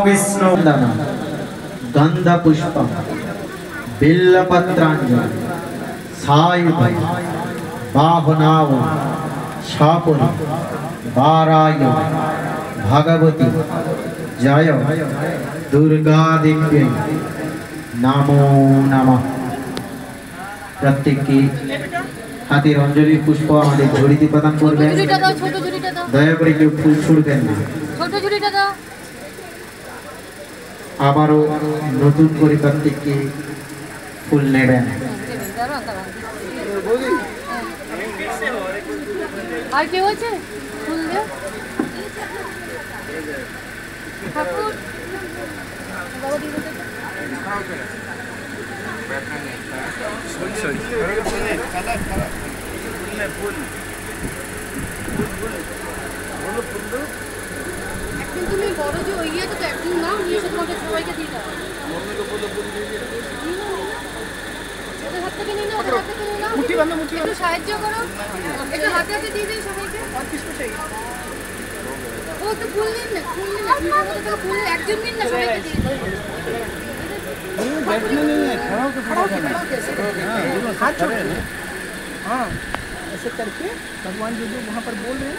विष्णु गंध पुष्प बिल्लपत्रांजलि सायुध बाहुनाव शापुरी वारायु भगवती जय दुर्गा देवी नमो नमः। प्रत्येक हाथेर अंजलि पुष्प झुड़ीते प्रदान करबेन। दया करे केउ फुल छुड़बेन ना। आबारो नतून करे प्रत्येकके फुल नेबेन। আর কেউ আছে ফুল দে ঠাকুর বাবা দিয়ে দে একদিন তুমি বড় যে ওই ইয়েটা তো একদিন নাও নিয়ে তোমাকে সবাইকে দিয়ে দাও ওদের হাত থেকে নিয়ে নাও ওদের হাত থেকে নিয়ে নাও মুঠি বাঁধো মুঠি একটু সাহায্য করো একটু হাতে হাতে দিয়ে দিই সবাইকে আর কিছু চাই ও তো ফুল দিন না ফুল একজন দিন না সবাইকে দিয়ে দাও बैठने नहीं है खड़ा होकर हाथ छोड़ हाँ ऐसे करके भगवान जो वहाँ पर बोल रहे हैं